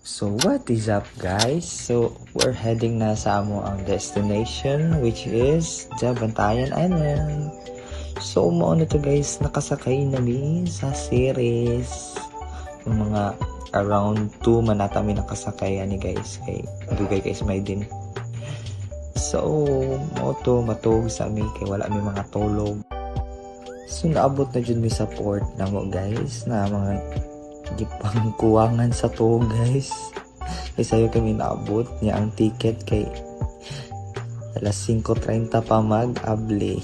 So what is up guys? So we're heading na sa ang destination which is the Bantayan Island. So mauna to guys, nakasakay nami sa series. Yung mga around 2 manata mi nakasakay ani guys kay dugay guys may din. So moto matug sa mi kay wala mi mga tulog. So naabot na jud mi sa port na mo guys na mga gipang kuwangan sa to guys kay sayo kami naabot niya ang ticket kay alas 5:30 pa mag-able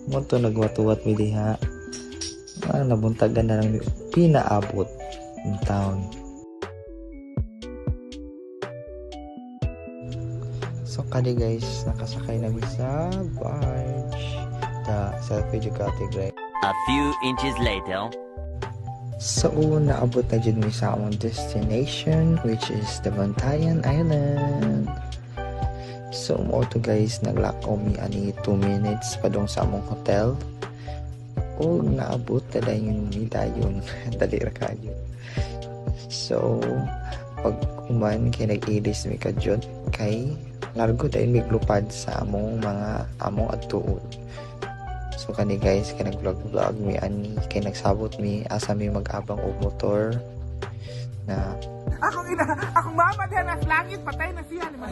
mo to nagwatuwat mi diha nabuntagan na lang mi pinaabot ng town. So kani guys nakasakay na mi sa barge the Selfie Ducati Grey. A few inches later. So, naabot na dyan mi sa among destination which is the Bantayan Island. So, mo to guys, naglakaw mi ani 2 minutes pa dong sa among hotel. O, naabot na dayon mi dayon. Dali ra kayo. So, pag uman kay nag-ilis mi kadjot kay largo dayon mi glupad sa among adtuon. So kani guys kay nag-vlog mi ani kay nagsabot mi asa mi mag-abang og motor na akong mama diha nas langit patay na siya ni.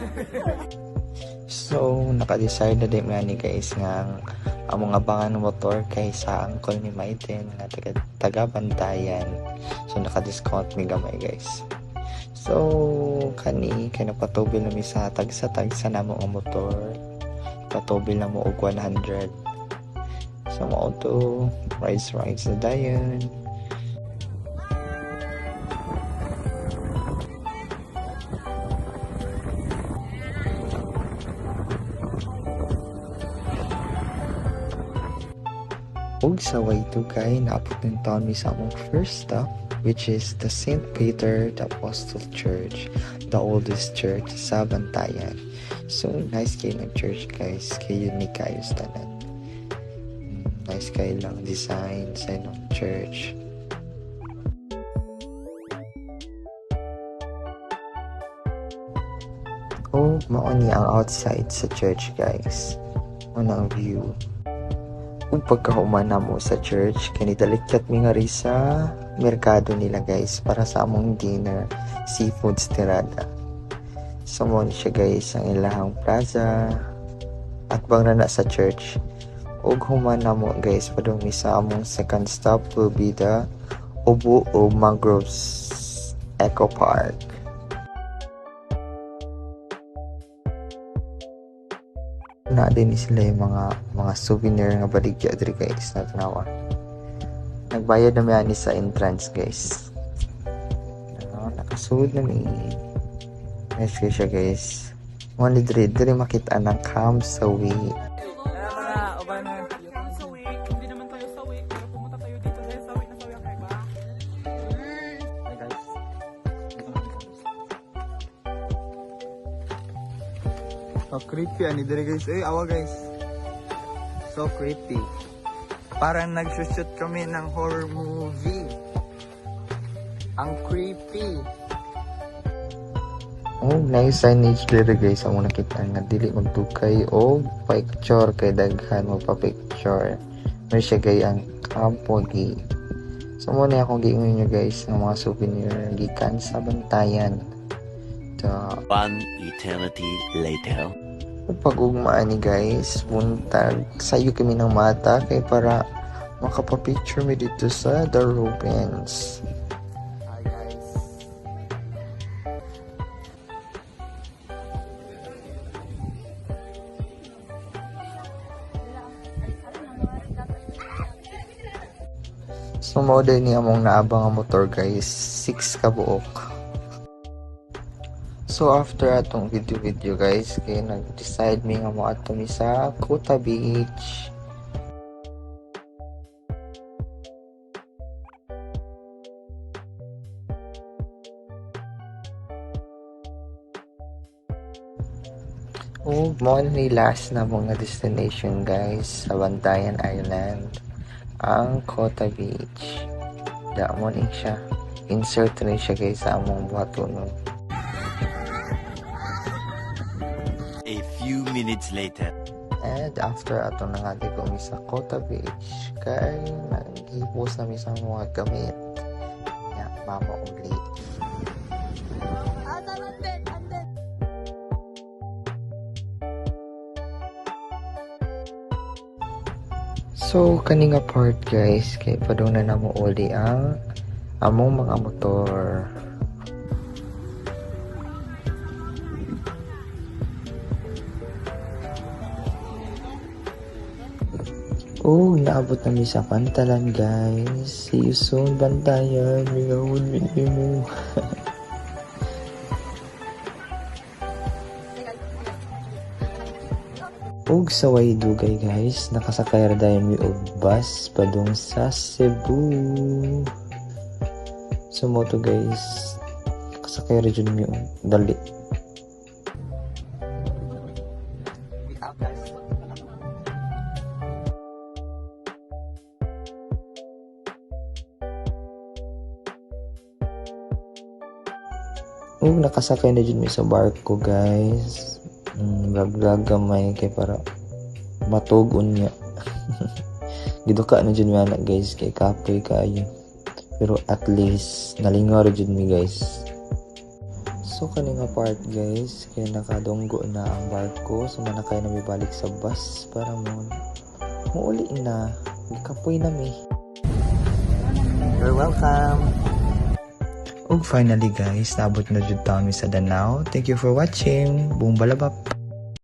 So naka-decide na din mi ani guys nga among abangan ng motor kay sa angkol ni Maiten nga taga Bantayan. So naka-discount mi gamay guys. So kani kay napatubil na mi sa tagsa namo ang motor. Patubil na mo og 100. So mo to rides na dayon. Ug sa way to kay naabot ng taon mi sa among first stop which is the St. Peter the Apostle Church, the oldest church sa Bantayan. So nice kayo ng church guys, kay unique kayo sa tanan. Nice kayo lang design sa inong church. Oh, mao ni ang outside sa church guys. Ano ang view. Kung pagkahuman na mo sa church, kinidalikyat mi nga rin sa merkado nila guys para sa among dinner, seafood tirada. So mo ni siya guys ang ilahang plaza at bang na sa church. Ug human na mo guys padung mi sa among second stop will be the Ubu o Mangroves Eco Park. Na din sila yung mga souvenir nga baligya diri guys na tanawa. Nagbayad na mi ani sa entrance guys. Nakasuod na mi. Nice kayo siya guys. Mo ni diri makita ang Camp Sawi. Hindi naman tayo sa week, pero pumunta tayo dito dahil sa week na sa week ba? Hi guys. So creepy ani dire guys. Awa guys. So creepy. Parang nag-shoot kami ng horror movie. Ang creepy. Oh, nice signage dito guys. Amo nakita nga dili magdukay o picture kay daghan mo pa picture. May siya gay ang Campo G. So mo na akong giingon niyo guys ng mga souvenir gikan sa Bantayan. One eternity later. Pag-ugmaan ni guys, buntag sayo kami ng mata kay para makapapicture mi dito sa The Rubens. Hi guys. So model ni among naabang ang motor guys, 6 ka buok. So after atong video guys, kay nag-decide mi nga mo ato mi sa Kuta Beach. Oh, mo ni last na mga destination guys sa Bantayan Island, ang Kuta Beach. Da mo ni siya. Insert rin siya guys sa among buhatonon. few minutes later. And after ato na nga di ko sa Kota Beach, kay naghipos na sa mga gamit. Ya, mama uli. So, kaninga part guys, kay padung na namo uli ang among mga motor. Oh, naabot na mi sa Pantalan guys. See you soon, Bantayan. Mingawon mo. Og sa way dugay guys, nakasakay ra dayon mi og bus padung sa Cebu. So mo to guys, nakasakay ra jud mi og dali. Og nakasakay na jud mi sa barko guys. Vlog gamay kay para matugon niya. Giduka na jud mi anak guys kay kapoy kaayo. Pero at least nalingaw jud mi guys. So kaninga part guys, kay nakadunggo na ang barko, so manakay na mi balik sa bus para muuli na. Kapoy na mi. You're welcome. Og finally guys, naabot na jud taon mi sa Danao. Thank you for watching. Buong balabak.